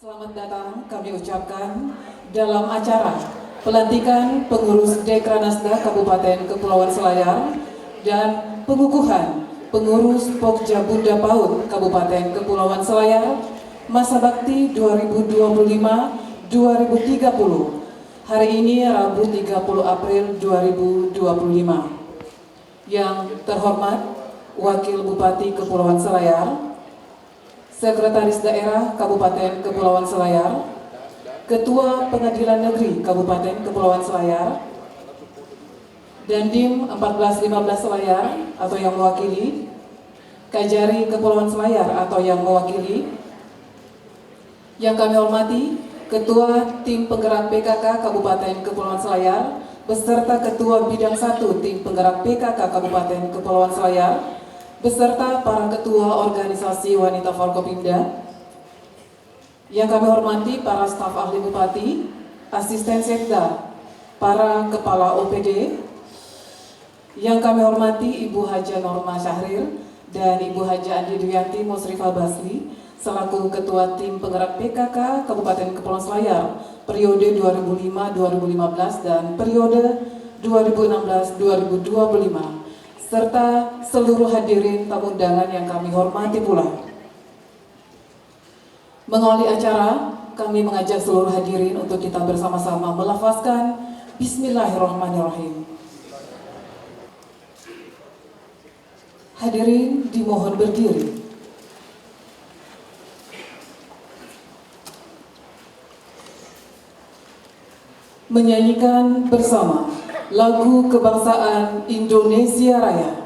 Selamat datang kami ucapkan dalam acara pelantikan pengurus Dekranasda Kabupaten Kepulauan Selayar dan pengukuhan pengurus Pokja Bunda PAUD Kabupaten Kepulauan Selayar masa bakti 2025-2030. Hari ini Rabu 30 April 2025. Yang terhormat Wakil Bupati Kepulauan Selayar, Sekretaris Daerah Kabupaten Kepulauan Selayar, Ketua Pengadilan Negeri Kabupaten Kepulauan Selayar, Dandim 1415 Selayar atau yang mewakili, Kajari Kepulauan Selayar atau yang mewakili. Yang kami hormati Ketua Tim Penggerak PKK Kabupaten Kepulauan Selayar beserta Ketua Bidang 1 Tim Penggerak PKK Kabupaten Kepulauan Selayar beserta para ketua organisasi wanita Forkopimda. Yang kami hormati para staf ahli bupati, asisten sekda, para kepala OPD. Yang kami hormati Ibu Haja Norma Syahrir dan Ibu Haja Andi Dwianti Musrifah Basli selaku ketua tim penggerak PKK Kabupaten Kepulauan Selayar periode 2005-2015 dan periode 2016-2025. Serta seluruh hadirin tamu undangan yang kami hormati pula. Mengawali acara, kami mengajak seluruh hadirin untuk kita bersama-sama melafazkan Bismillahirrahmanirrahim. Hadirin dimohon berdiri. Menyanyikan bersama lagu kebangsaan Indonesia Raya.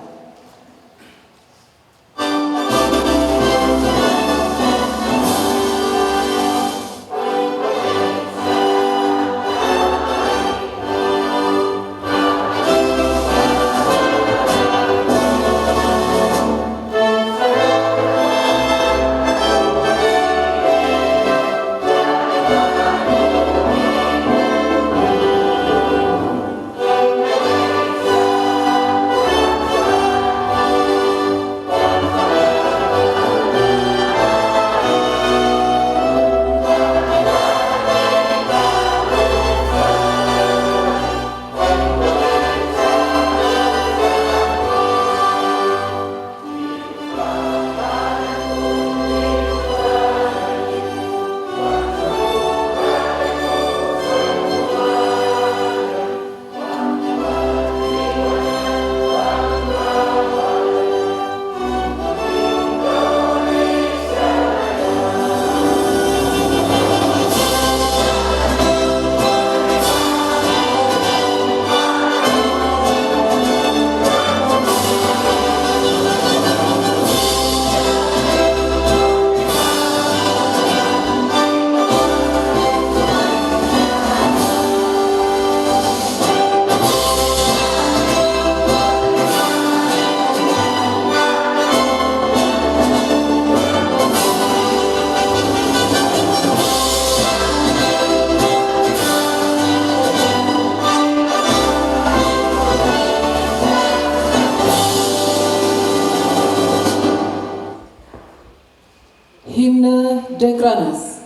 Himne Dekranas.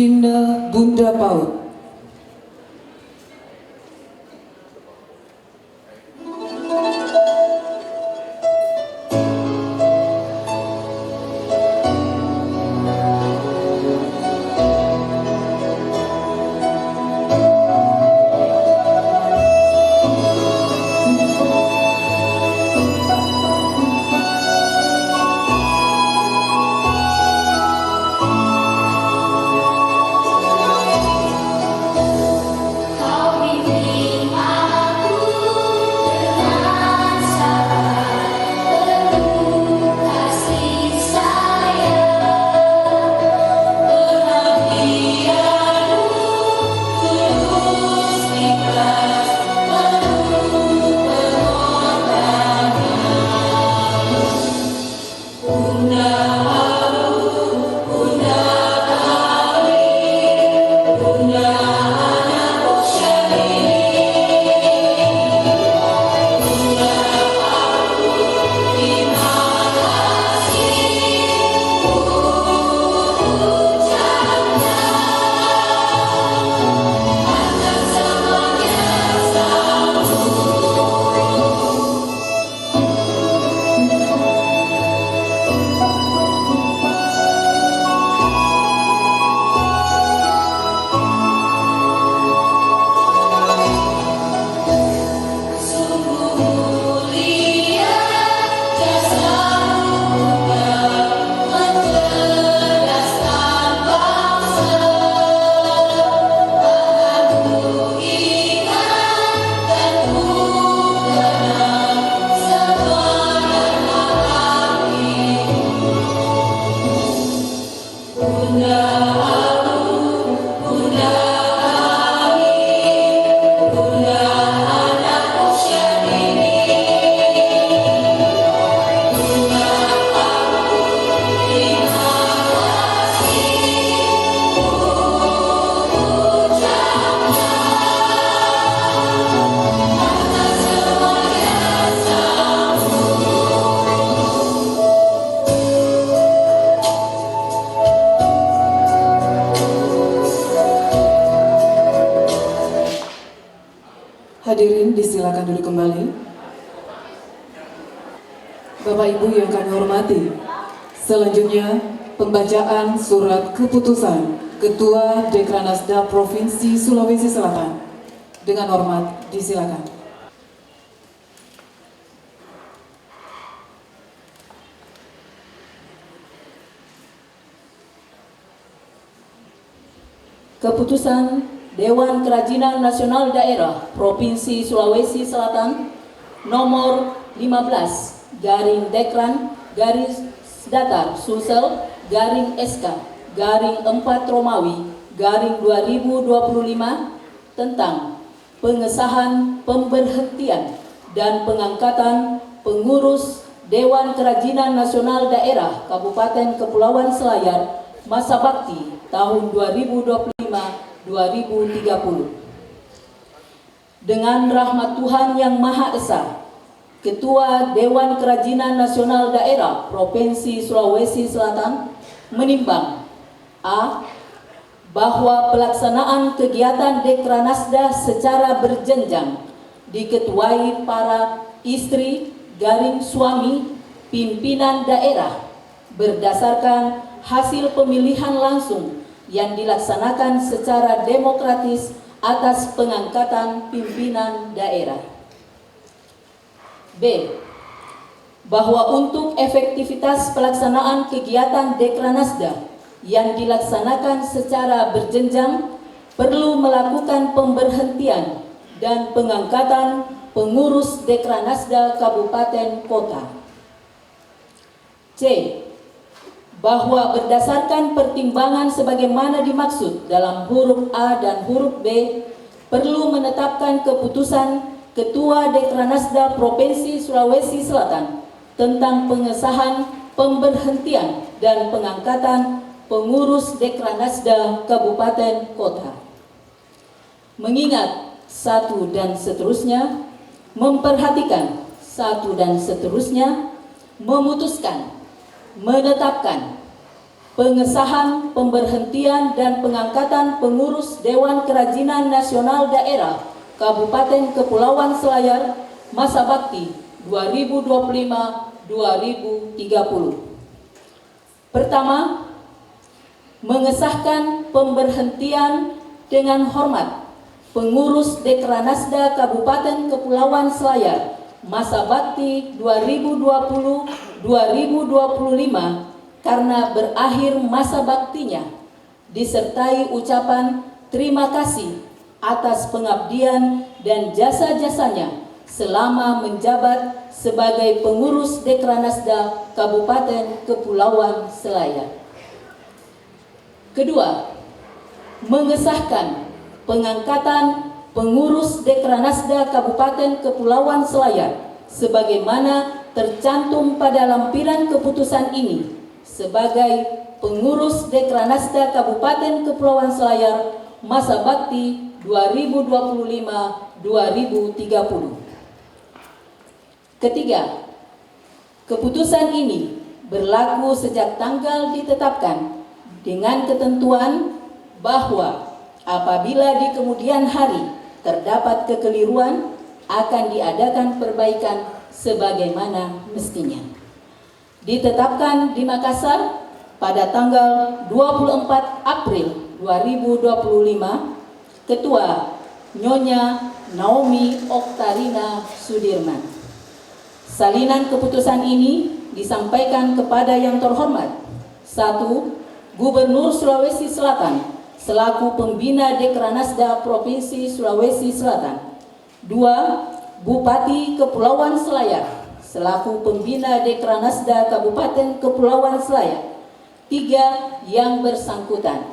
Himne Bunda PAUD. Hadirin disilakan duduk kembali. Bapak Ibu yang kami hormati, selanjutnya pembacaan surat keputusan Ketua Dekranasda Provinsi Sulawesi Selatan. Dengan hormat disilakan. Keputusan Dewan Kerajinan Nasional Daerah Provinsi Sulawesi Selatan nomor 15 garing Dekran garis datar Sulsel garing SK garing 4 Romawi garing 2025 tentang pengesahan pemberhentian dan pengangkatan pengurus Dewan Kerajinan Nasional Daerah Kabupaten Kepulauan Selayar masa bakti tahun 2025-2030. Dengan rahmat Tuhan Yang Maha Esa, Ketua Dewan Kerajinan Nasional Daerah Provinsi Sulawesi Selatan menimbang A. Bahwa pelaksanaan kegiatan Dekranasda secara berjenjang diketuai para istri garing suami pimpinan daerah berdasarkan hasil pemilihan langsung yang dilaksanakan secara demokratis atas pengangkatan pimpinan daerah. B. Bahwa untuk efektivitas pelaksanaan kegiatan Dekranasda yang dilaksanakan secara berjenjang perlu melakukan pemberhentian dan pengangkatan pengurus Dekranasda Kabupaten Kota. C. Bahwa berdasarkan pertimbangan sebagaimana dimaksud dalam huruf A dan huruf B, perlu menetapkan keputusan Ketua Dekranasda Provinsi Sulawesi Selatan tentang pengesahan pemberhentian dan pengangkatan pengurus Dekranasda Kabupaten Kota. Mengingat satu dan seterusnya, memperhatikan satu dan seterusnya, memutuskan, menetapkan pengesahan pemberhentian dan pengangkatan pengurus Dewan Kerajinan Nasional Daerah Kabupaten Kepulauan Selayar masa bakti 2025-2030. Pertama, mengesahkan pemberhentian dengan hormat pengurus Dekranasda Kabupaten Kepulauan Selayar masa bakti 2020-2025 karena berakhir masa baktinya, disertai ucapan terima kasih atas pengabdian dan jasa-jasanya selama menjabat sebagai pengurus Dekranasda Kabupaten Kepulauan Selayar. Kedua, mengesahkan pengangkatan pengurus Dekranasda Kabupaten Kepulauan Selayar sebagaimana tercantum pada lampiran keputusan ini sebagai pengurus Dekranasda Kabupaten Kepulauan Selayar masa bakti 2025-2030. Ketiga, keputusan ini berlaku sejak tanggal ditetapkan dengan ketentuan bahwa apabila di kemudian hari terdapat kekeliruan akan diadakan perbaikan sebagaimana mestinya. Ditetapkan di Makassar pada tanggal 24 April 2025, Ketua Nyonya Naomi Oktarina Sudirman. Salinan keputusan ini disampaikan kepada yang terhormat: 1. Gubernur Sulawesi Selatan selaku pembina Dekranasda Provinsi Sulawesi Selatan. 2. Bupati Kepulauan Selayar selaku pembina Dekranasda Kabupaten Kepulauan Selayar. 3. Yang bersangkutan.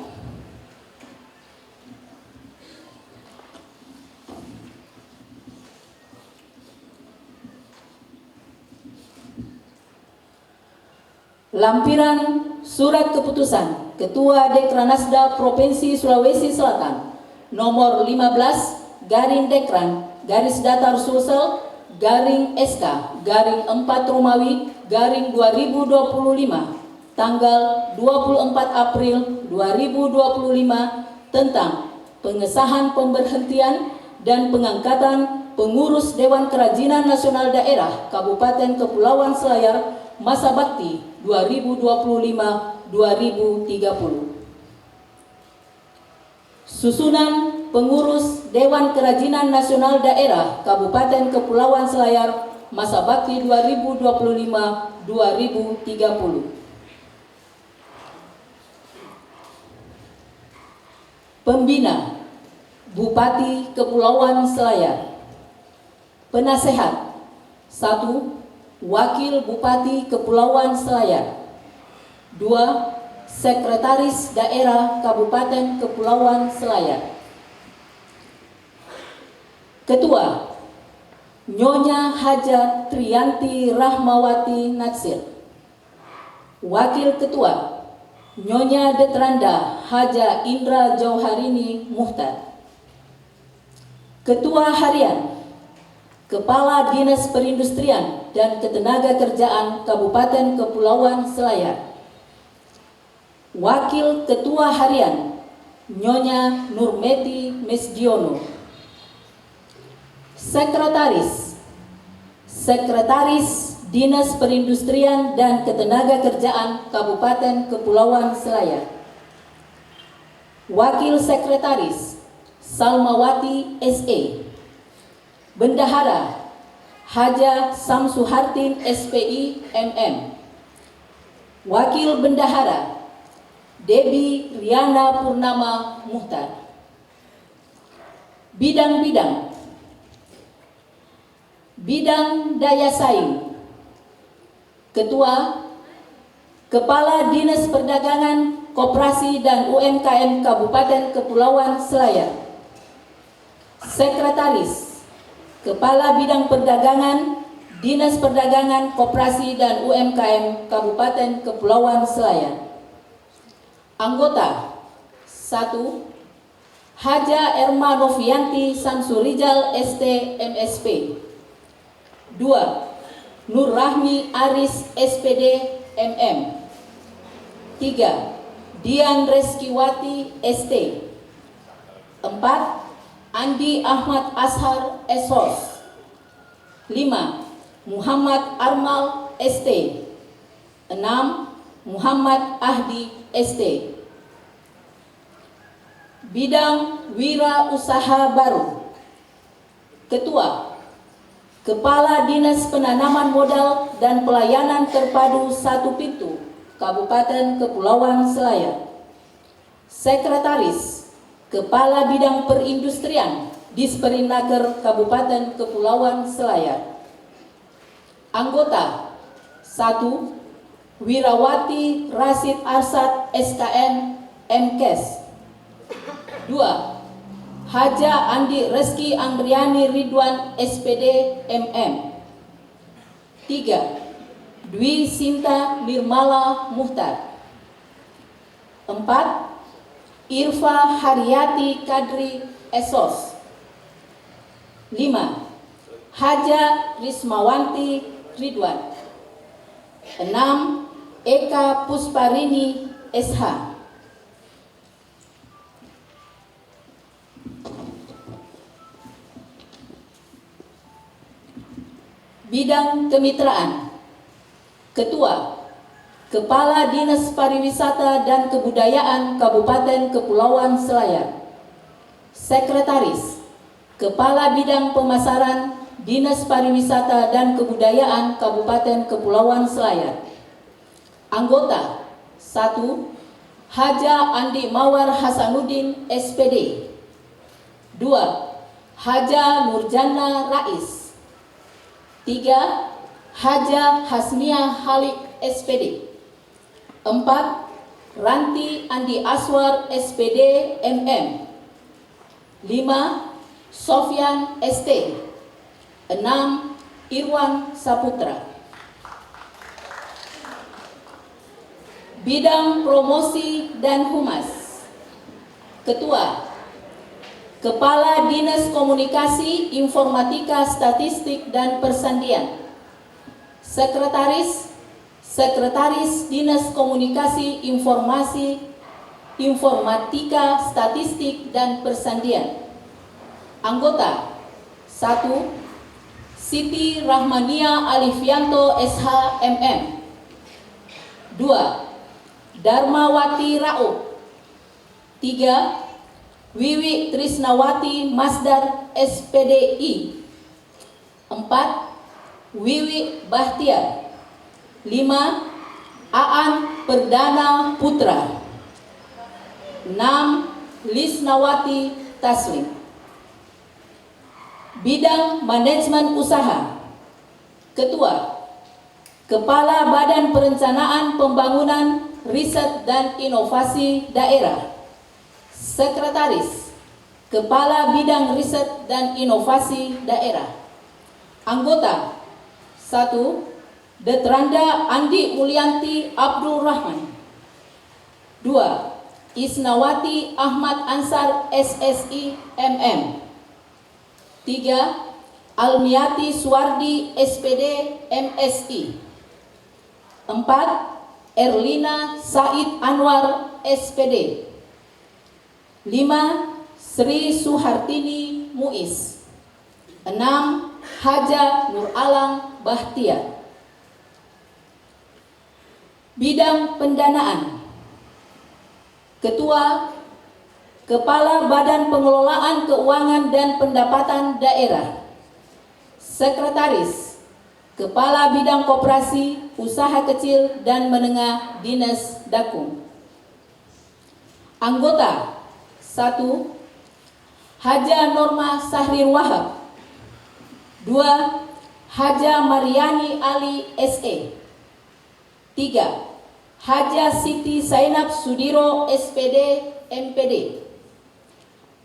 Lampiran Surat Keputusan Ketua Dekranasda Provinsi Sulawesi Selatan nomor 15 Dekran _Sulsel _SK _4 Romawi _2025 tanggal 24 April 2025 tentang pengesahan pemberhentian dan pengangkatan pengurus Dewan Kerajinan Nasional Daerah Kabupaten Kepulauan Selayar masa bakti 2025-2030. Susunan pengurus Dewan Kerajinan Nasional Daerah Kabupaten Kepulauan Selayar masa bakti 2025-2030. Pembina Bupati Kepulauan Selayar. Penasehat 1. Wakil Bupati Kepulauan Selayar. 2. Sekretaris Daerah Kabupaten Kepulauan Selayar. Ketua Nyonya Haja Triyanti Rahmawati Natsir. Wakil Ketua Nyonya Detranda Haja Indra Jauharini Muhtar. Ketua Harian Kepala Dinas Perindustrian dan Ketenagakerjaan Kabupaten Kepulauan Selayar. Wakil Ketua Harian Nyonya Nurmeti Mesdiono. Sekretaris Dinas Perindustrian dan Ketenagakerjaan Kabupaten Kepulauan Selayar. Wakil Sekretaris Salmawati SE. Bendahara Haja Samsuhartin SPI MM. Wakil Bendahara Debi Riana Purnama Muhtar. Bidang-bidang Bidang Daya Saing Ketua Kepala Dinas Perdagangan, Koperasi dan UMKM Kabupaten Kepulauan Selayar. Sekretaris Kepala Bidang Perdagangan, Dinas Perdagangan, Koperasi dan UMKM Kabupaten Kepulauan Selayar. Anggota 1. Haja Erma Novianti Samsurijal ST MSP. 2. Nur Rahmi Aris SPD MM. 3. Dian Reskiwati ST. 4. Andi Ahmad Ashar SHOS. 5. Muhammad Armal ST. 6. Muhammad Ahdi ST. Bidang Wira Usaha Baru. Ketua, Kepala Dinas Penanaman Modal dan Pelayanan Terpadu Satu Pintu, Kabupaten Kepulauan Selayar. Sekretaris, Kepala Bidang Perindustrian, Disperinnaker Kabupaten Kepulauan Selayar. Anggota 1. Wirawati Rasid Arsad SKN MKes. 2. Haja Andi Reski Andriani Ridwan SPD MM. 3. Dwi Sinta Nirmala Muhtar. 4. Irfa Haryati Kadri SHOS. 5. Haja Rismawanti Ridwan. 6. Eka Pusparini SH. Bidang Kemitraan. Ketua, Kepala Dinas Pariwisata dan Kebudayaan Kabupaten Kepulauan Selayar. Sekretaris, Kepala Bidang Pemasaran Dinas Pariwisata dan Kebudayaan Kabupaten Kepulauan Selayar. Anggota 1. Haja Andi Mawar Hasanuddin SPD. 2. Haja Nurjana Rais. 3. Haja Hasnia Halik SPD. 4. Ranti Andi Aswar SPD MM. 5. Sofyan ST. 6. Irwan Saputra. Bidang Promosi dan Humas. Ketua, Kepala Dinas Komunikasi, Informatika, Statistik, dan Persandian. Sekretaris, Sekretaris Dinas Komunikasi, Informasi, Informatika, Statistik, dan Persandian. Anggota 1. Siti Rahmania Alifianto SH MM. 2. Darmawati Raub. 3. Wiwi Trisnawati Masdar SPDI. 4. Wiwi Bahtiar. 5. Aan Perdana Putra. 6. Lisnawati Taslim. Bidang Manajemen Usaha. Ketua, Kepala Badan Perencanaan Pembangunan Riset dan Inovasi Daerah. Sekretaris, Kepala Bidang Riset dan Inovasi Daerah. Anggota 1. Detranda Andi Mulyanti Abdul Rahman. 2. Isnawati Ahmad Ansar SSI MM. 3. Almiati Suwardi SPD MSI. 4. Erlina Said Anwar SPD. 5. Sri Suhartini Muiz. 6. Haja Nur Alang Bahtiar. Bidang Pendanaan. Ketua, Kepala Badan Pengelolaan Keuangan dan Pendapatan Daerah. Sekretaris, Kepala Bidang Koperasi, Usaha Kecil dan Menengah Dinas Dakung. Anggota 1. Haja Norma Sahrir Wahab. 2. Haja Mariani Ali SE. 3. Haja Siti Zainab Sudiro SPD MPD.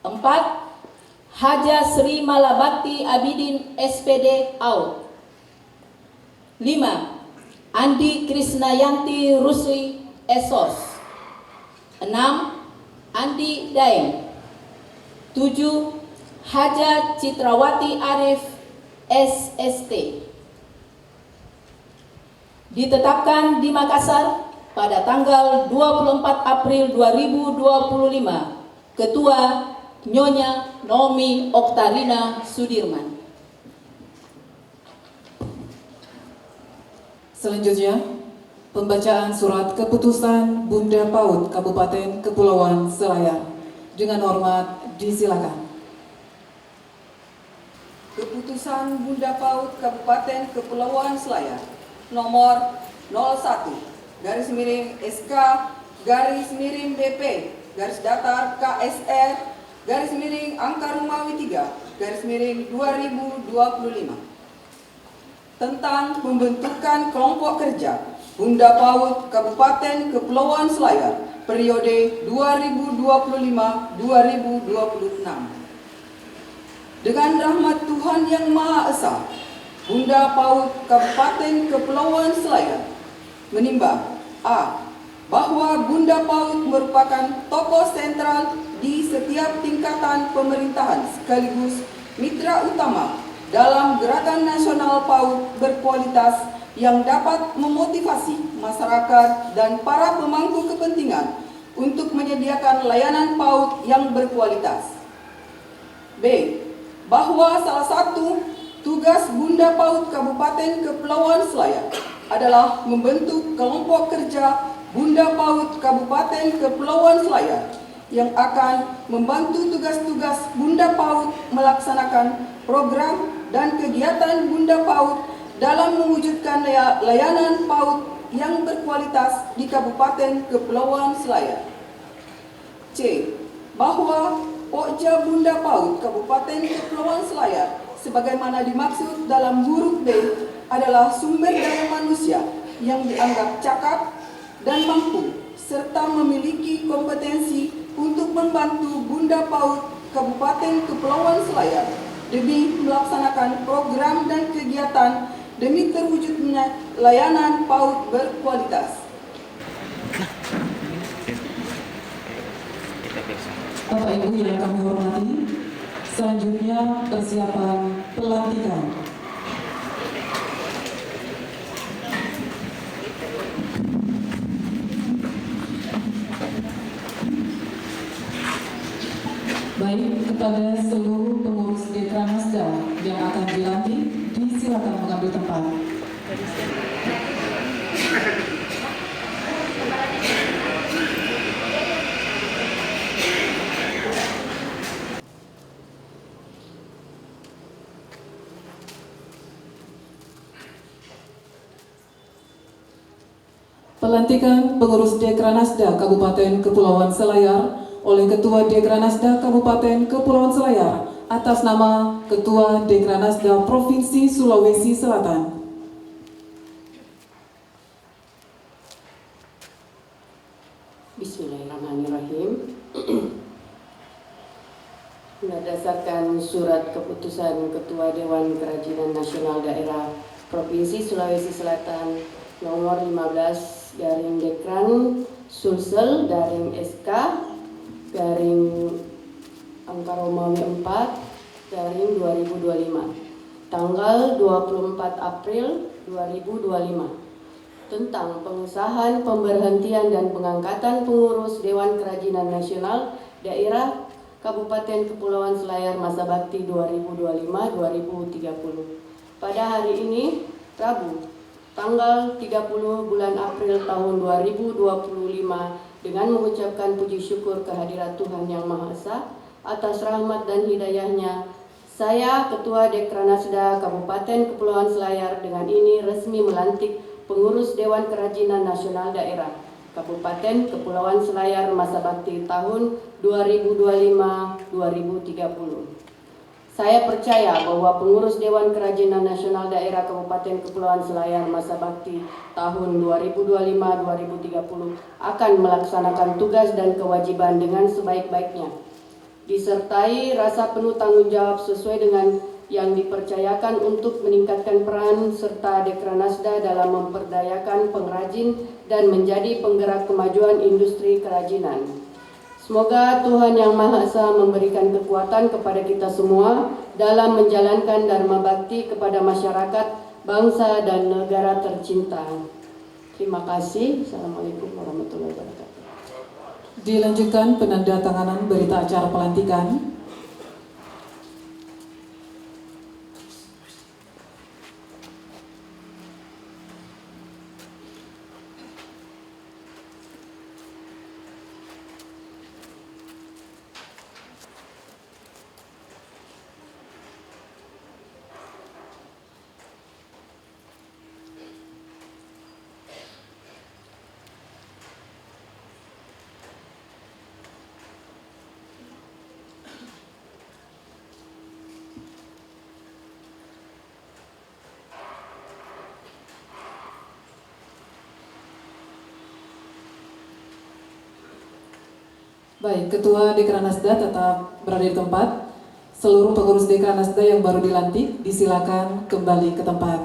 4. Haja Sri Malabakti Abidin SPD AUD. 5. Andi Krisnayanti Rusli SOS. 6. Andi Daeng. 7. Haja Citrawati Arif SST. Ditetapkan di Makassar pada tanggal 24 April 2025. Ketua Nyonya Nomi Oktarina Sudirman. Selanjutnya, pembacaan surat keputusan Bunda PAUD Kabupaten Kepulauan Selayar. Dengan hormat disilakan. Keputusan Bunda PAUD Kabupaten Kepulauan Selayar nomor 01/SK/BP KSR/Angka Romawi 3/2025 tentang pembentukan kelompok kerja Bunda PAUD Kabupaten Kepulauan Selayar periode 2025-2026. Dengan rahmat Tuhan Yang Maha Esa, Bunda PAUD Kabupaten Kepulauan Selayar menimbang A. Bahwa Bunda PAUD merupakan tokoh sentral di setiap tingkatan pemerintahan sekaligus mitra utama dalam gerakan nasional PAUD berkualitas yang dapat memotivasi masyarakat dan para pemangku kepentingan untuk menyediakan layanan PAUD yang berkualitas. B. Bahwa salah satu tugas Bunda PAUD Kabupaten Kepulauan Selayar adalah membentuk kelompok kerja Bunda PAUD Kabupaten Kepulauan Selayar yang akan membantu tugas-tugas Bunda PAUD melaksanakan program dan kegiatan Bunda PAUD dalam mewujudkan layanan PAUD yang berkualitas di Kabupaten Kepulauan Selayar. C. Bahwa Pokja Bunda PAUD Kabupaten Kepulauan Selayar sebagaimana dimaksud dalam huruf B adalah sumber daya manusia yang dianggap cakap dan mampu serta memiliki kompetensi untuk membantu Bunda PAUD Kabupaten Kepulauan Selayar demi melaksanakan program dan kegiatan demi terwujudnya layanan PAUD berkualitas. Bapak Ibu yang kami hormati, selanjutnya persiapan pelantikan. Baik, kepada seluruh pengurus Dekranasda yang akan dilantik, disilakan mengambil tempat. Pelantikan pengurus Dekranasda Kabupaten Kepulauan Selayar oleh Ketua Dekranasda Kabupaten Kepulauan Selayar atas nama Ketua Dekranasda Provinsi Sulawesi Selatan. Bismillahirrahmanirrahim. Berdasarkan surat keputusan Ketua Dewan Kerajinan Nasional Daerah Provinsi Sulawesi Selatan nomor 15 garing Dekran Sulsel garing SK garing Angka Romawi 4 garing 2025 tanggal 24 April 2025 tentang pengesahan pemberhentian dan pengangkatan pengurus Dewan Kerajinan Nasional Daerah Kabupaten Kepulauan Selayar masa bakti 2025-2030. Pada hari ini, Rabu, tanggal 30 bulan April tahun 2025 dengan mengucapkan puji syukur kehadirat Tuhan Yang Maha Esa atas rahmat dan hidayahnya, saya Ketua Dekranasda Kabupaten Kepulauan Selayar dengan ini resmi melantik pengurus Dewan Kerajinan Nasional Daerah Kabupaten Kepulauan Selayar masa bakti tahun 2025-2030. Saya percaya bahwa pengurus Dewan Kerajinan Nasional Daerah Kabupaten Kepulauan Selayar masa bakti tahun 2025-2030 akan melaksanakan tugas dan kewajiban dengan sebaik-baiknya, disertai rasa penuh tanggung jawab sesuai dengan yang dipercayakan untuk meningkatkan peran serta Dekranasda dalam memperdayakan pengrajin dan menjadi penggerak kemajuan industri kerajinan. Semoga Tuhan Yang Maha Esa memberikan kekuatan kepada kita semua dalam menjalankan dharma bakti kepada masyarakat, bangsa, dan negara tercinta. Terima kasih. Assalamualaikum warahmatullahi wabarakatuh. Dilanjutkan penandatanganan berita acara pelantikan. Baik, Ketua Dekranasda tetap berada di tempat. Seluruh pengurus Dekranasda yang baru dilantik disilakan kembali ke tempat.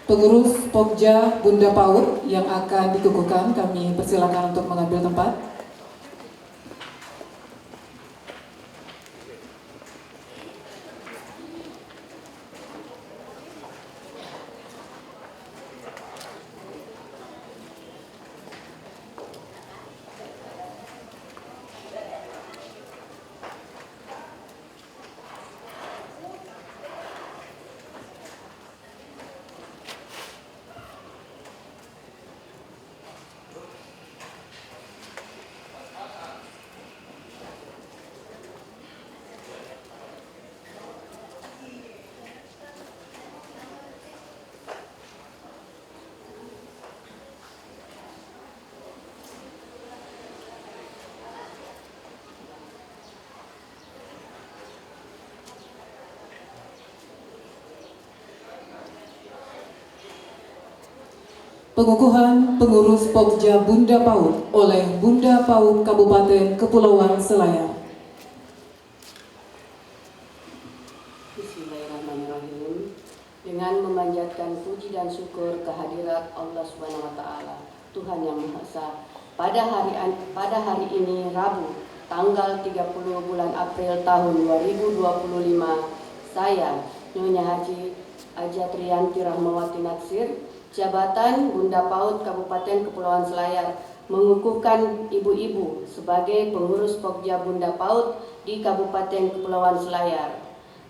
Pengurus Pokja Bunda PAUD yang akan dikukuhkan kami persilakan untuk mengambil tempat. Pengukuhan pengurus Pokja Bunda PAUD oleh Bunda PAUD Kabupaten Kepulauan Selayar. Bismillahirrahmanirrahim. Dengan memanjatkan puji dan syukur kehadirat Allah Subhanahu wa taala, Tuhan yang Maha Esa. Pada hari ini Rabu, tanggal 30 bulan April tahun 2025, saya Nyonya Haji Aja Triyanti Rahmawati Natsir, Jabatan Bunda PAUD Kabupaten Kepulauan Selayar, mengukuhkan ibu-ibu sebagai pengurus Pokja Bunda PAUD di Kabupaten Kepulauan Selayar.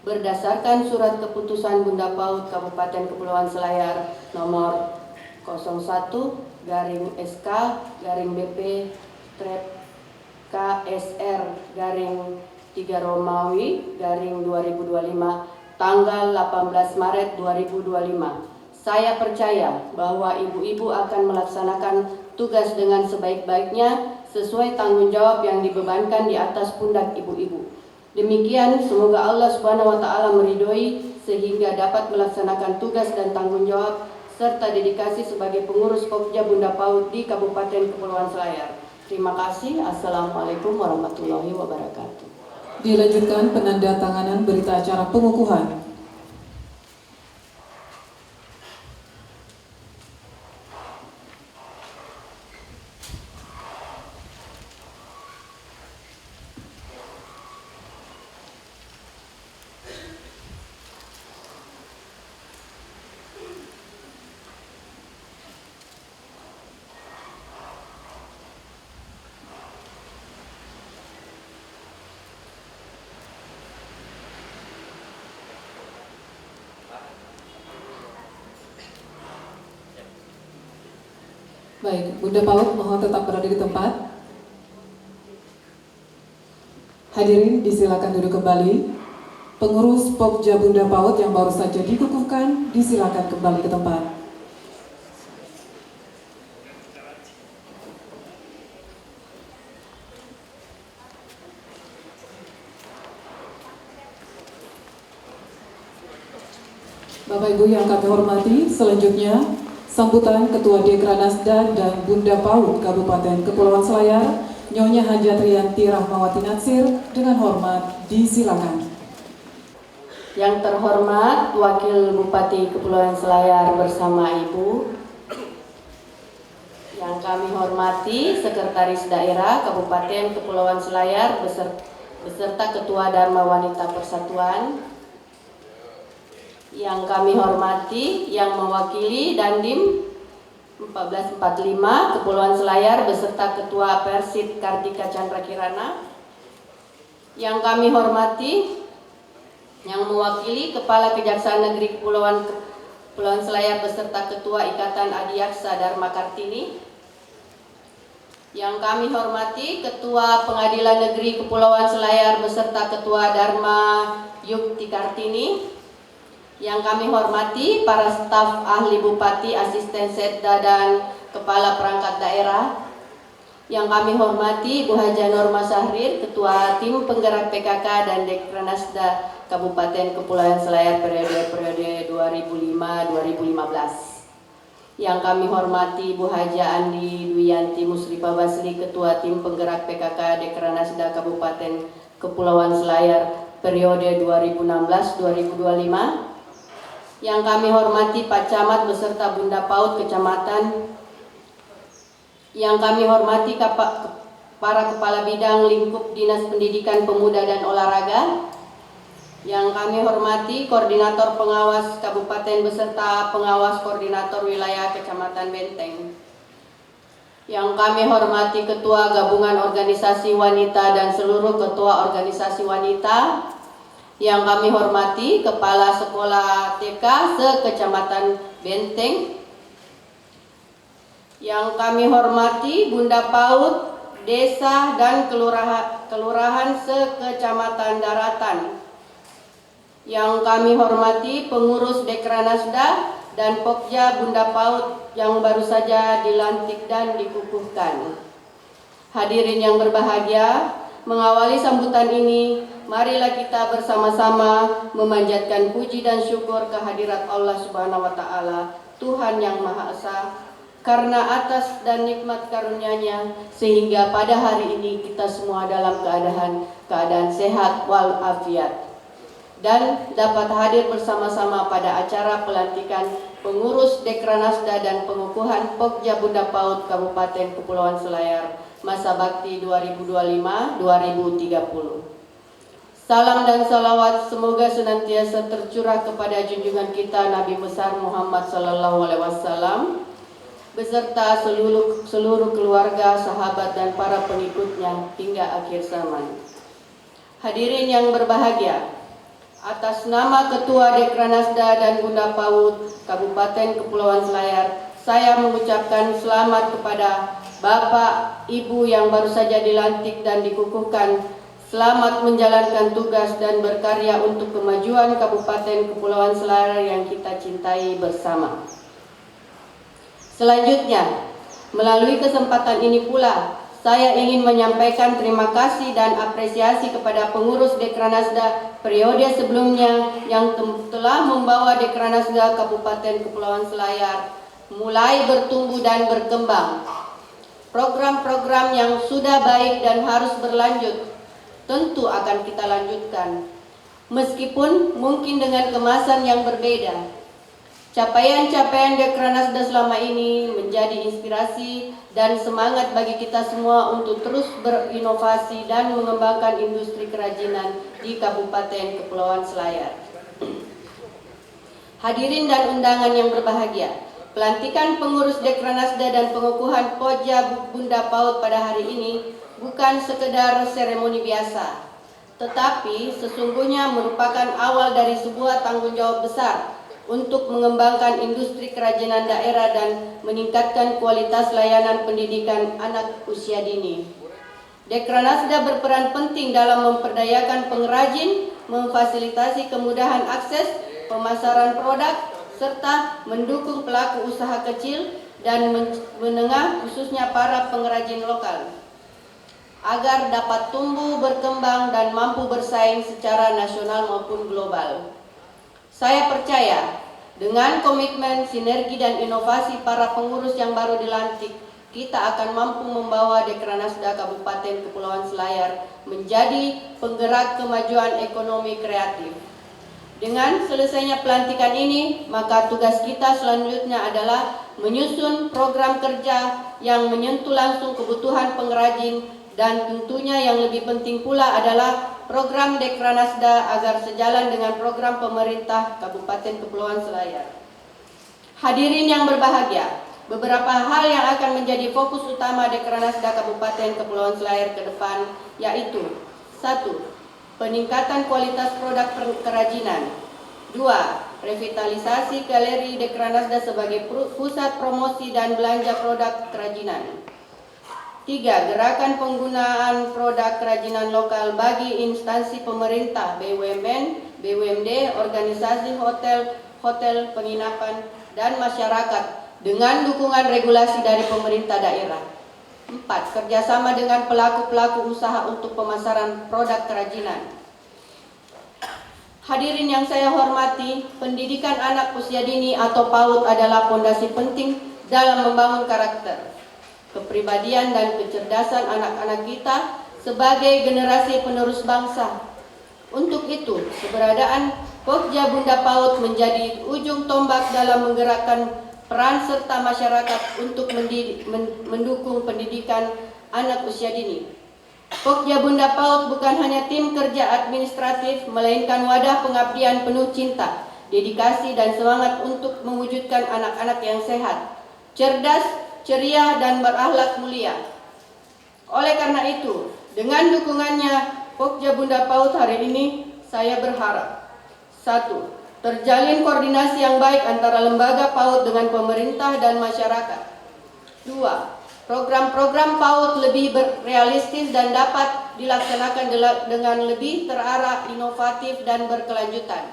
Berdasarkan surat keputusan Bunda PAUD Kabupaten Kepulauan Selayar nomor 01-BP/KSR-3 Romawi/2025 tanggal 18 Maret 2025. Saya percaya bahwa ibu-ibu akan melaksanakan tugas dengan sebaik-baiknya sesuai tanggung jawab yang dibebankan di atas pundak ibu-ibu. Demikian, semoga Allah Subhanahu wa taala meridhoi sehingga dapat melaksanakan tugas dan tanggung jawab serta dedikasi sebagai pengurus Pokja Bunda PAUD di Kabupaten Kepulauan Selayar. Terima kasih. Assalamualaikum warahmatullahi wabarakatuh. Dilanjutkan penandatanganan berita acara pengukuhan. Baik, Bunda PAUD mohon tetap berada di tempat. Hadirin disilakan duduk kembali. Pengurus Pokja Bunda PAUD yang baru saja dikukuhkan disilakan kembali ke tempat. Bapak Ibu yang kami hormati, selanjutnya sambutan Ketua Dekranasda dan Bunda PAUD Kabupaten Kepulauan Selayar, Nyonya Haji Triyanti Rahmawati Natsir, dengan hormat disilakan. Yang terhormat Wakil Bupati Kepulauan Selayar bersama Ibu, yang kami hormati Sekretaris Daerah Kabupaten Kepulauan Selayar beserta Ketua Dharma Wanita Persatuan, Yang kami hormati yang mewakili Dandim 1445 Kepulauan Selayar beserta Ketua Persid Kartika Chandra Kirana. Yang kami hormati yang mewakili Kepala Kejaksaan Negeri Kepulauan Selayar beserta Ketua Ikatan Adiaksa Dharma Kartini. Yang kami hormati Ketua Pengadilan Negeri Kepulauan Selayar beserta Ketua Dharma Yukti Kartini. Yang kami hormati para staf ahli bupati, asisten setda dan kepala perangkat daerah. Yang kami hormati Bu Haja Norma Syahrir, Ketua Tim Penggerak PKK dan Dekranasda Kabupaten Kepulauan Selayar periode 2005-2015. Yang kami hormati Bu Haja Andi Dwiyanti Musrifah Basri, Ketua Tim Penggerak PKK Dekranasda Kabupaten Kepulauan Selayar periode 2016-2025. Yang kami hormati Pak Camat beserta Bunda Paut Kecamatan. Yang kami hormati para Kepala Bidang Lingkup Dinas Pendidikan Pemuda dan Olahraga. Yang kami hormati Koordinator Pengawas Kabupaten beserta Pengawas Koordinator Wilayah Kecamatan Benteng. Yang kami hormati Ketua Gabungan Organisasi Wanita dan seluruh Ketua Organisasi Wanita. Yang kami hormati Kepala Sekolah TK se-Kecamatan Benteng. Yang kami hormati Bunda Paut, Desa dan Kelurahan se-Kecamatan Daratan. Yang kami hormati pengurus Dekranasda dan Pokja Bunda Paut yang baru saja dilantik dan dikukuhkan. Hadirin yang berbahagia, mengawali sambutan ini, marilah kita bersama-sama memanjatkan puji dan syukur kehadirat Allah Subhanahu wa Ta'ala, Tuhan yang Maha Esa, karena atas dan nikmat karunia-Nya sehingga pada hari ini kita semua dalam keadaan sehat walafiat dan dapat hadir bersama-sama pada acara pelantikan pengurus Dekranasda dan pengukuhan Pokja Bunda Paut Kabupaten Kepulauan Selayar masa bakti 2025-2030. Salam dan salawat semoga senantiasa tercurah kepada junjungan kita Nabi besar Muhammad SAW beserta seluruh keluarga, sahabat dan para pengikutnya hingga akhir zaman. Hadirin yang berbahagia, atas nama Ketua Dekranasda dan Bunda Paut Kabupaten Kepulauan Selayar, saya mengucapkan selamat kepada Bapak, Ibu yang baru saja dilantik dan dikukuhkan. Selamat menjalankan tugas dan berkarya untuk kemajuan Kabupaten Kepulauan Selayar yang kita cintai bersama. Selanjutnya, melalui kesempatan ini pula, saya ingin menyampaikan terima kasih dan apresiasi kepada pengurus Dekranasda periode sebelumnya yang telah membawa Dekranasda Kabupaten Kepulauan Selayar mulai bertumbuh dan berkembang. Program-program yang sudah baik dan harus berlanjut tentu akan kita lanjutkan, meskipun mungkin dengan kemasan yang berbeda. Capaian-capaian Dekranasda selama ini menjadi inspirasi dan semangat bagi kita semua untuk terus berinovasi dan mengembangkan industri kerajinan di Kabupaten Kepulauan Selayar. Hadirin dan undangan yang berbahagia, pelantikan pengurus Dekranasda dan pengukuhan Pokja Bunda Paut pada hari ini bukan sekedar seremoni biasa, tetapi sesungguhnya merupakan awal dari sebuah tanggung jawab besar untuk mengembangkan industri kerajinan daerah dan meningkatkan kualitas layanan pendidikan anak usia dini. Dekranasda berperan penting dalam memperdayakan pengrajin, memfasilitasi kemudahan akses pemasaran produk, serta mendukung pelaku usaha kecil dan menengah khususnya para pengrajin lokal agar dapat tumbuh, berkembang, dan mampu bersaing secara nasional maupun global. Saya percaya dengan komitmen, sinergi, dan inovasi para pengurus yang baru dilantik, kita akan mampu membawa Dekranasda Kabupaten Kepulauan Selayar menjadi penggerak kemajuan ekonomi kreatif. Dengan selesainya pelantikan ini, maka tugas kita selanjutnya adalah menyusun program kerja yang menyentuh langsung kebutuhan pengrajin dan tentunya yang lebih penting pula adalah program Dekranasda agar sejalan dengan program pemerintah Kabupaten Kepulauan Selayar. Hadirin yang berbahagia, beberapa hal yang akan menjadi fokus utama Dekranasda Kabupaten Kepulauan Selayar ke depan yaitu 1. Peningkatan kualitas produk kerajinan. 2. Revitalisasi galeri Dekranasda sebagai pusat promosi dan belanja produk kerajinan. 3. Gerakan penggunaan produk kerajinan lokal bagi instansi pemerintah, BUMN, BUMD, organisasi hotel, penginapan, dan masyarakat dengan dukungan regulasi dari pemerintah daerah. 4. Kerjasama dengan pelaku-pelaku usaha untuk pemasaran produk kerajinan. Hadirin yang saya hormati, pendidikan anak usia dini atau PAUD adalah fondasi penting dalam membangun karakter, kepribadian dan kecerdasan anak-anak kita sebagai generasi penerus bangsa. Untuk itu, keberadaan Pokja Bunda PAUD menjadi ujung tombak dalam menggerakkan peran serta masyarakat untuk mendukung pendidikan anak usia dini. Pokja Bunda PAUD bukan hanya tim kerja administratif, melainkan wadah pengabdian penuh cinta, dedikasi dan semangat untuk mewujudkan anak-anak yang sehat, cerdas, ceria, dan berakhlak mulia. Oleh karena itu, dengan dukungannya Pokja Bunda PAUD hari ini, saya berharap 1. Terjalin koordinasi yang baik antara lembaga PAUD dengan pemerintah dan masyarakat. 2. Program-program PAUD lebih realistis dan dapat dilaksanakan dengan lebih terarah, inovatif, dan berkelanjutan.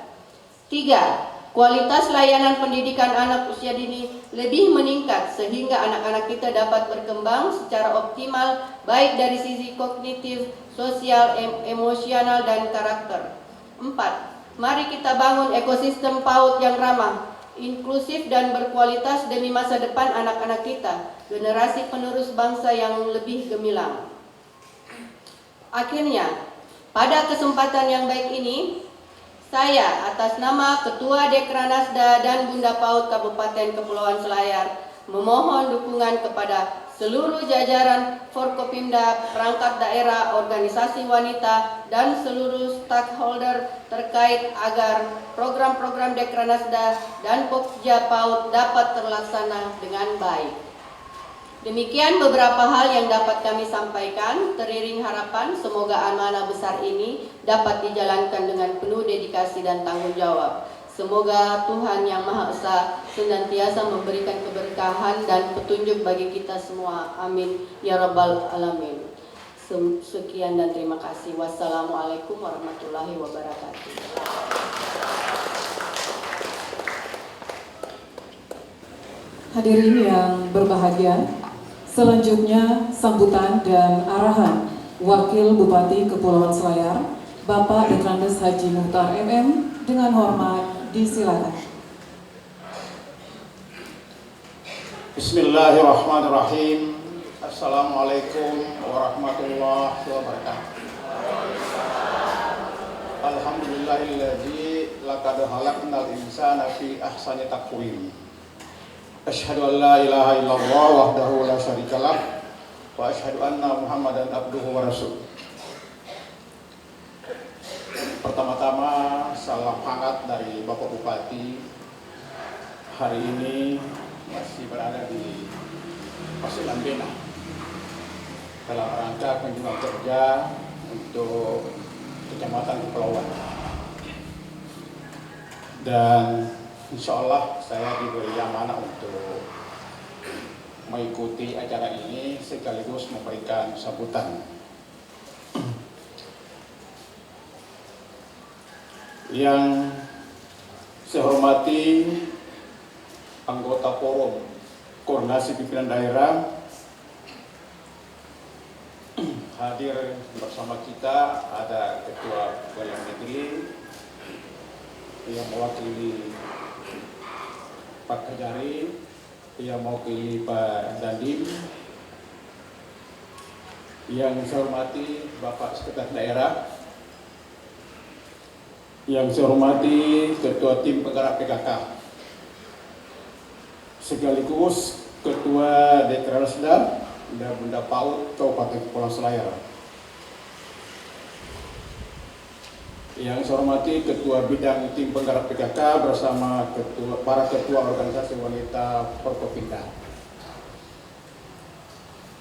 3. Kualitas layanan pendidikan anak usia dini lebih meningkat sehingga anak-anak kita dapat berkembang secara optimal baik dari sisi kognitif, sosial, emosional, dan karakter. 4. Mari kita bangun ekosistem PAUD yang ramah, inklusif, dan berkualitas demi masa depan anak-anak kita, generasi penerus bangsa yang lebih gemilang. Akhirnya, pada kesempatan yang baik ini, saya atas nama Ketua Dekranasda dan Bunda PAUD Kabupaten Kepulauan Selayar memohon dukungan kepada seluruh jajaran Forkopimda, perangkat daerah, organisasi wanita, dan seluruh stakeholder terkait agar program-program Dekranasda dan Pokja PAUD dapat terlaksana dengan baik. Demikian beberapa hal yang dapat kami sampaikan, teriring harapan semoga amanah besar ini dapat dijalankan dengan penuh dedikasi dan tanggung jawab. Semoga Tuhan Yang Maha Esa senantiasa memberikan keberkahan dan petunjuk bagi kita semua. Amin. Ya Rabbal Alamin. Sekian dan terima kasih. Wassalamualaikum warahmatullahi wabarakatuh. Hadirin yang berbahagia, selanjutnya sambutan dan arahan Wakil Bupati Kepulauan Selayar, Bapak Dekrandes Haji Muhtar MM, dengan hormat disilakan. Bismillahirrahmanirrahim. Assalamualaikum warahmatullahi wabarakatuh. Alhamdulillahilladzi laqad khalaqnal insana fi ahsani taqwim. Asyhadu an la ilaha illallah wahdahu la syarikalah wa asyhadu anna Muhammadan abduhu wa rasuluh. Pertama-tama salam hangat dari Bapak Bupati. Hari ini masih berada di Pasilan Bena dalam rangka kunjungan kerja untuk Kecamatan Kepulauan. Dan insya Allah saya diberi amanah untuk mengikuti acara ini sekaligus memberikan sambutan. Yang saya hormati anggota Forum Koordinasi Pimpinan Daerah, hadir bersama kita ada Ketua Badan Negeri yang mewakili Pak Kejari, yang mewakili Pak Dandim, yang saya hormati Bapak Sekretaris Daerah, yang saya hormati Ketua Tim Penggerak PKK, sekaligus Ketua Dekranasda dan Bunda PAUD Kabupaten Kepulauan Selayar. Yang saya hormati Ketua Bidang Tim Penggerak PKK bersama para Ketua Organisasi Wanita Forkopimda.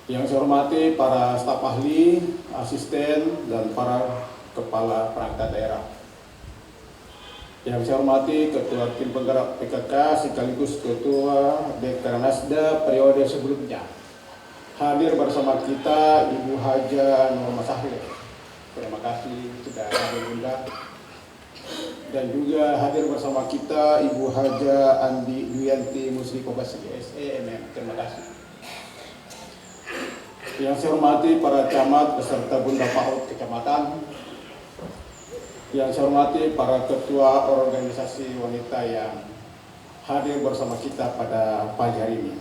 Yang saya hormati para staf ahli, asisten, dan para kepala perangkat daerah. Yang saya hormati Ketua Tim Penggerak PKK sekaligus Ketua Dekranasda periode sebelumnya. Hadir bersama kita Ibu Haja Nur Masahir. Terima kasih sudah hadir Bunda. Dan juga hadir bersama kita Ibu Haja Andi Duyanti Musliqah SEMM. Terima kasih. Yang saya hormati para camat beserta Bunda PAUD kecamatan. Yang saya hormati para ketua organisasi wanita yang hadir bersama kita pada pagi hari ini.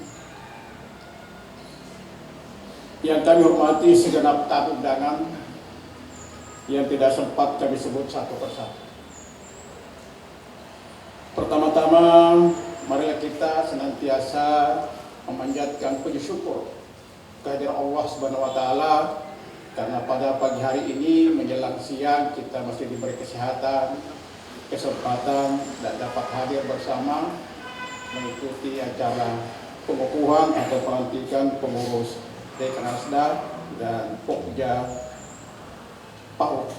Yang kami hormati segenap tamu undangan yang tidak sempat kami sebut satu persatu. Pertama-tama, marilah kita senantiasa memanjatkan puji syukur kehadiran Allah Subhanahu wa taala karena pada pagi hari ini menjelang siang kita masih diberi kesehatan, kesempatan dan dapat hadir bersama mengikuti acara pengukuhan atau pelantikan pengurus Dekranasda dan Pokja PAUD.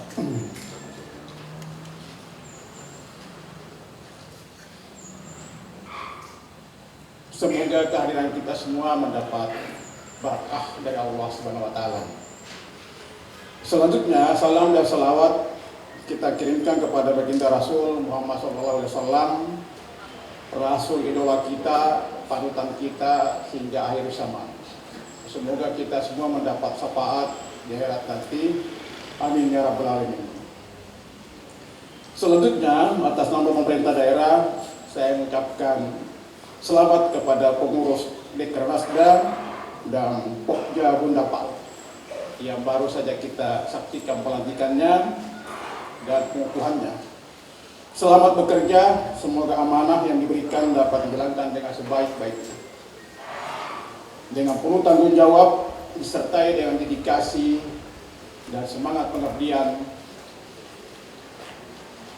Semoga kehadiran kita semua mendapat berkah dari Allah Subhanahu wa taala. Selanjutnya, salam dan salawat kita kirimkan kepada baginda Rasul Muhammad SAW, Rasul idola kita, panutan kita hingga akhir zaman. Semoga kita semua mendapat syafaat di akhirat nanti. Amin ya rabbal alamin. Selanjutnya, atas nama pemerintah daerah, saya mengucapkan selamat kepada pengurus Dekranasda dan Pokja Bunda PAUD yang baru saja kita saksikan pelantikannya dan pengukuhannya. Selamat bekerja, semoga amanah yang diberikan dapat dijalankan dengan sebaik-baiknya. Dengan penuh tanggung jawab, disertai dengan dedikasi dan semangat pengabdian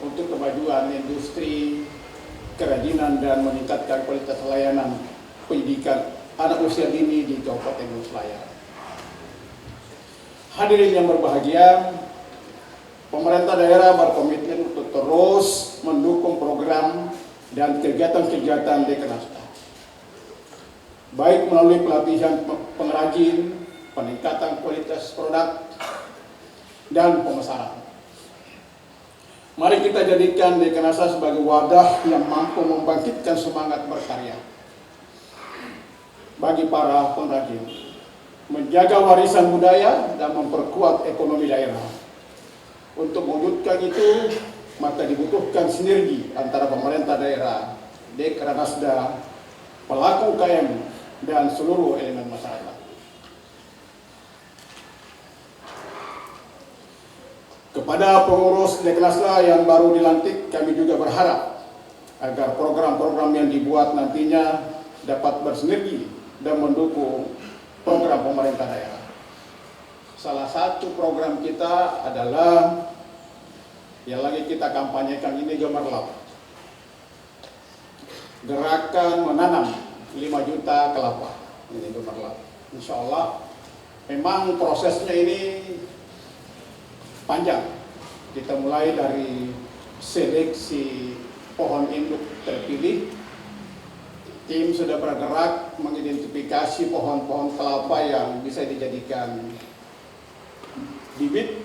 untuk kemajuan industri, kerajinan dan meningkatkan kualitas layanan pendidikan anak usia dini di Kabupaten Gunung Selayar. Hadirin yang berbahagia, pemerintah daerah berkomitmen untuk terus mendukung program dan kegiatan-kegiatan Dekranasda, baik melalui pelatihan pengrajin, peningkatan kualitas produk, dan pemasaran. Mari kita jadikan Dekranasda sebagai wadah yang mampu membangkitkan semangat berkarya bagi para pengrajin, menjaga warisan budaya dan memperkuat ekonomi daerah. Untuk mewujudkan itu, maka dibutuhkan sinergi antara pemerintah daerah, Dekranasda, pelaku UKM, dan seluruh elemen masyarakat. Kepada pengurus Dekranasda yang baru dilantik, kami juga berharap agar program-program yang dibuat nantinya dapat bersinergi dan mendukung program pemerintah daerah. Salah satu program kita adalah yang lagi kita kampanyekan ini Gemerlap, gerakan menanam 5 juta kelapa. Ini Gemerlap. Insya Allah memang prosesnya ini panjang. Kita mulai dari seleksi pohon induk terpilih. Tim sudah bergerak mengidentifikasi pohon-pohon kelapa yang bisa dijadikan bibit.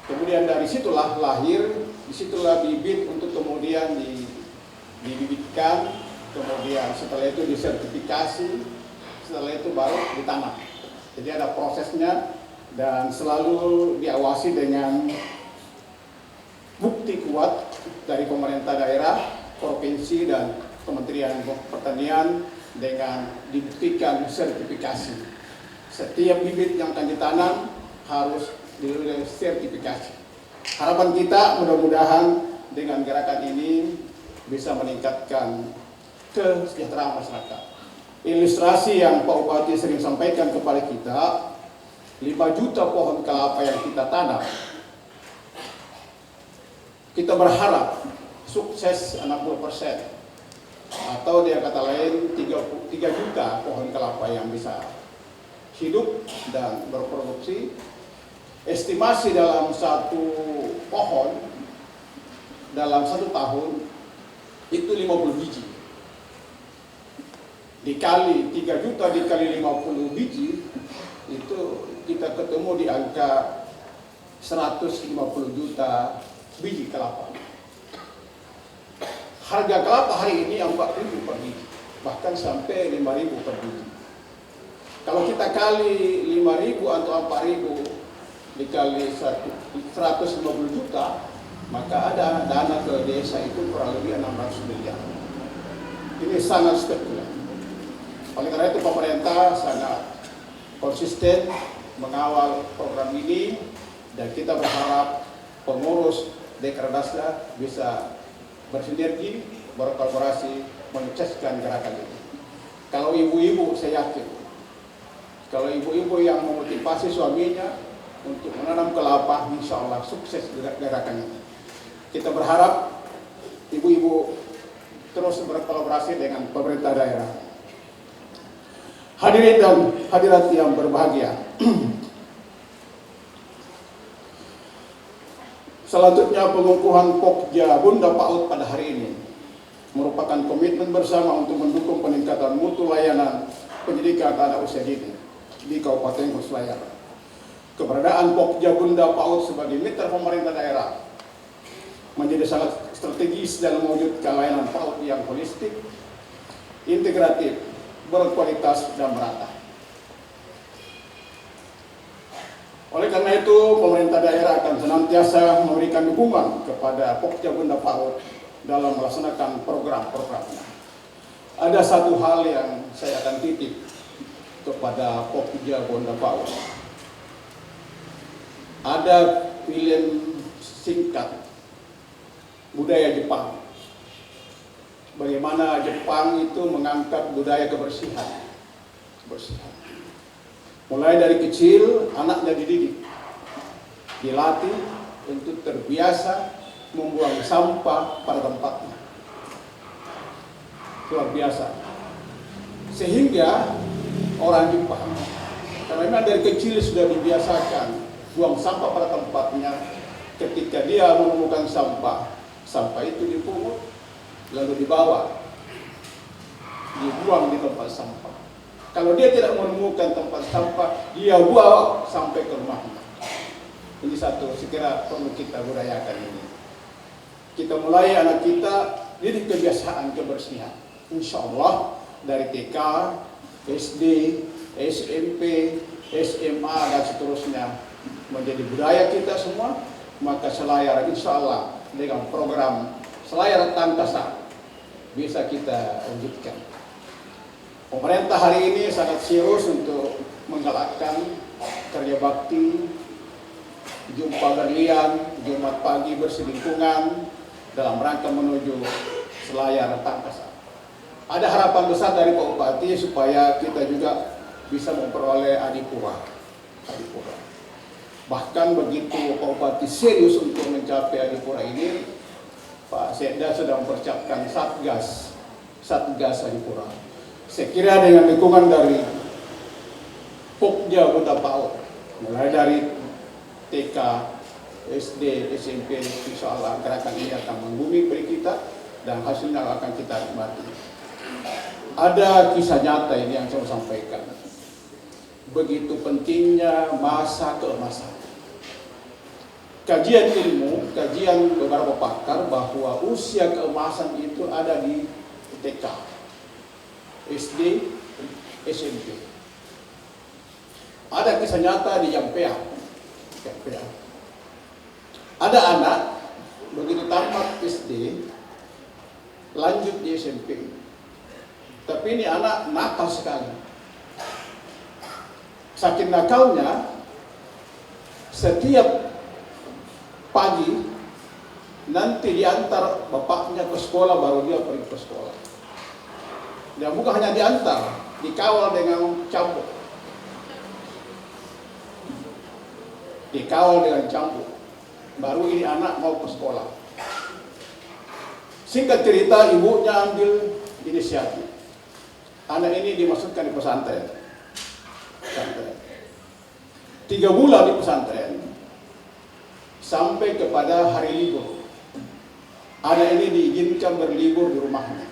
Kemudian dari situlah lahir, disitulah bibit untuk kemudian dibibitkan. Kemudian setelah itu disertifikasi, setelah itu baru ditanam. Jadi ada prosesnya dan selalu diawasi dengan bukti kuat dari pemerintah daerah, provinsi, dan Kementerian Pertanian dengan dibuktikan sertifikasi. Setiap bibit yang akan ditanam harus disertifikasi. Harapan kita mudah-mudahan dengan gerakan ini bisa meningkatkan kesejahteraan masyarakat. Ilustrasi yang Pak Bupati sering sampaikan kepada kita, 5 juta pohon kelapa yang kita tanam kita berharap sukses 60%, atau dia kata lain 3 juta pohon kelapa yang bisa hidup dan berproduksi. Estimasi dalam satu pohon dalam 1 tahun itu 50 biji. Dikali 3 juta dikali 50 biji, itu kita ketemu di angka 150 juta biji kelapa. Harga kelapa hari ini 4.000 per biji, bahkan sampai 5.000 per biji. Kalau kita kali 5.000 atau 4.000 dikali 150 juta, maka ada dana ke desa itu kurang lebih 600 miliar. Ini sangat spekulatif. Oleh karena itu pemerintah sangat konsisten mengawal program ini, dan kita berharap pengurus Dekradasda bisa bersinergi, berkolaborasi, menyukseskan gerakan ini. Kalau ibu-ibu, saya yakin, kalau ibu-ibu yang memotivasi suaminya untuk menanam kelapa, insya Allah sukses gerakan ini. Kita berharap ibu-ibu terus berkolaborasi dengan pemerintah daerah. Hadirin dan hadirat yang berbahagia, selanjutnya pengukuhan Pokja Bunda PAUD pada hari ini merupakan komitmen bersama untuk mendukung peningkatan mutu layanan pendidikan anak usia dini di Kabupaten Selayar. Keberadaan Pokja Bunda PAUD sebagai mitra pemerintah daerah menjadi sangat strategis dalam mewujudkan layanan PAUD yang holistik, integratif, berkualitas dan merata. Oleh karena itu, pemerintah daerah akan senantiasa memberikan dukungan kepada Pokja Bunda PAUD dalam melaksanakan program-programnya. Ada satu hal yang saya akan titip kepada Pokja Bunda PAUD. Ada film singkat budaya Jepang. Bagaimana Jepang itu mengangkat budaya kebersihan. Mulai dari kecil, anaknya dididik, dilatih untuk terbiasa membuang sampah pada tempatnya. Luar biasa. Sehingga orang Jepang, karena dari kecil sudah dibiasakan buang sampah pada tempatnya, ketika dia menemukan sampah itu dipungut, lalu dibawa, dibuang di tempat sampah. Kalau dia tidak menemukan tempat sampah, dia bawa sampai ke rumahnya. Ini satu, sekira perlu kita budayakan ini. Kita mulai anak kita didik kebiasaan kebersihan. Insya Allah dari TK, SD, SMP, SMA dan seterusnya menjadi budaya kita semua. Maka Selayar insya Allah dengan program Selayar Tangkasa bisa kita wujudkan. Pemerintah hari ini sangat serius untuk menggalakkan kerja bakti, jumpa berlian, Jumat pagi bersih lingkungan dalam rangka menuju Selayar Tangkasa. Ada harapan besar dari Pak Bupati supaya kita juga bisa memperoleh adipura. Bahkan begitu Pak Bupati serius untuk mencapai adipura ini, Pak Sekda sedang mempersiapkan Satgas adipura. Saya kira dengan dukungan dari Pokja Bunda PAUD, mulai dari TK, SD, SMP, insya Allah gerakan ini akan membumi bagi kita dan hasilnya akan kita nikmati. Ada kisah nyata ini yang saya sampaikan. Begitu pentingnya masa keemasan. Kajian ilmu, kajian beberapa pakar bahwa usia keemasan itu ada di TK, SD, SMP. Ada kisah nyata di Jampea. Ada anak begitu tamat SD, lanjut di SMP. Tapi ini anak nakal sekali. Saking nakalnya, setiap pagi nanti diantar bapaknya ke sekolah, baru dia pergi ke sekolah. Dan bukan hanya diantar, dikawal dengan cambuk. Baru ini anak mau ke sekolah. Singkat cerita, ibunya ambil inisiatif. Anak ini dimasukkan di pesantren. 3 bulan di pesantren, sampai kepada hari libur. Anak ini diizinkan berlibur di rumahnya.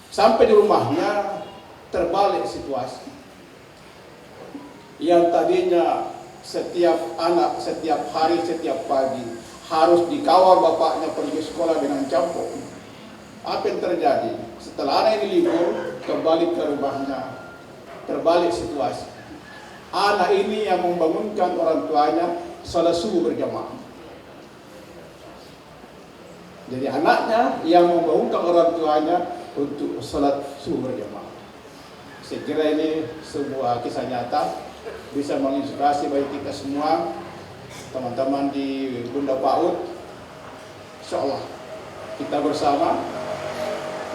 Sampai di rumahnya, terbalik situasi. Yang tadinya setiap anak, setiap hari, setiap pagi harus dikawal bapaknya pergi sekolah dengan campur. Apa yang terjadi? Setelah anak ini libur, kembali ke rumahnya, terbalik situasi. Anak ini yang membangunkan orang tuanya salat subuh berjamaah. Jadi anaknya yang membangunkan orang tuanya untuk salat subuh berjamaah. Saya kira ini sebuah kisah nyata, bisa menginspirasi bagi kita semua, teman-teman di Bunda PAUD. Insyaallah kita bersama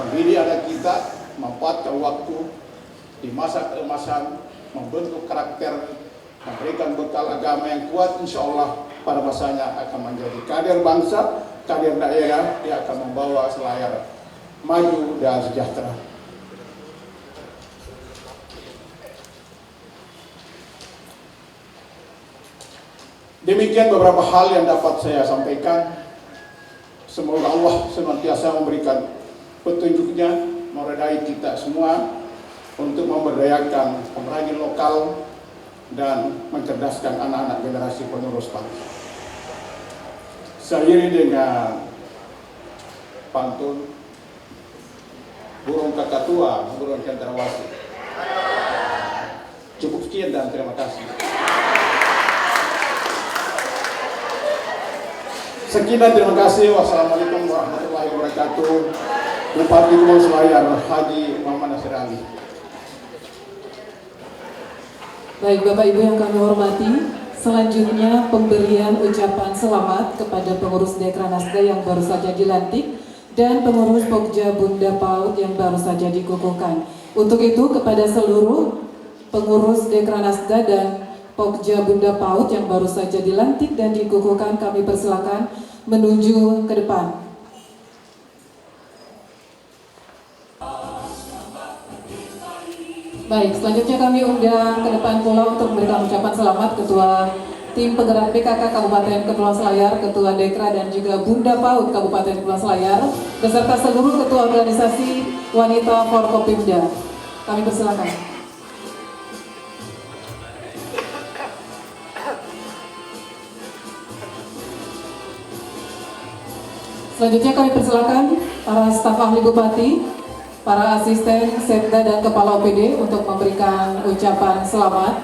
mendidik anak kita, memanfaatkan waktu di masa keemasan, membentuk karakter, memberikan bekal agama yang kuat. Insyaallah pada masanya akan menjadi kader bangsa, kader daerah, dia akan membawa Selayar maju dan sejahtera. Demikian beberapa hal yang dapat saya sampaikan. Semoga Allah senantiasa memberikan petunjuknya, meredai kita semua untuk memberdayakan pengrajin lokal dan mencerdaskan anak-anak generasi penerus bangsa. Saya iri dengan pantun burung kakak tua, burung cendrawasih. Cukup sekian dan terima kasih. Sekian dan terima kasih. Wassalamualaikum warahmatullahi wabarakatuh. Bupati Kepulauan Selayar Haji Muhammad Nasir Ali. Baik Bapak Ibu yang kami hormati, selanjutnya pemberian ucapan selamat kepada pengurus Dekranasda yang baru saja dilantik dan pengurus Pokja Bunda PAUD yang baru saja dikukuhkan. Untuk itu kepada seluruh pengurus Dekranasda dan Pokja Bunda PAUD yang baru saja dilantik dan dikukuhkan, kami persilakan menuju ke depan. Baik, selanjutnya kami undang ke depan pula untuk memberikan ucapan selamat Ketua Tim Penggerak PKK Kabupaten Kepulauan Selayar, Ketua Dekra dan juga Bunda PAUD Kabupaten Kepulauan Selayar, beserta seluruh Ketua Organisasi Wanita Forkopimda. Kami persilakan. Selanjutnya kami persilakan para staf ahli Bupati, para asisten, sekda dan kepala OPD untuk memberikan ucapan selamat.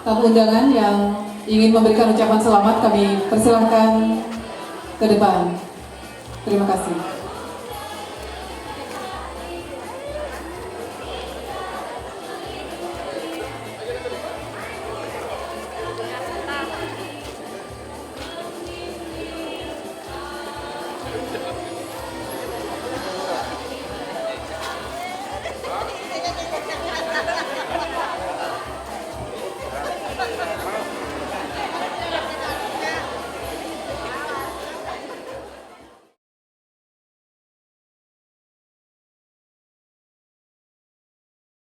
Tamu undangan yang ingin memberikan ucapan selamat kami persilahkan ke depan. Terima kasih.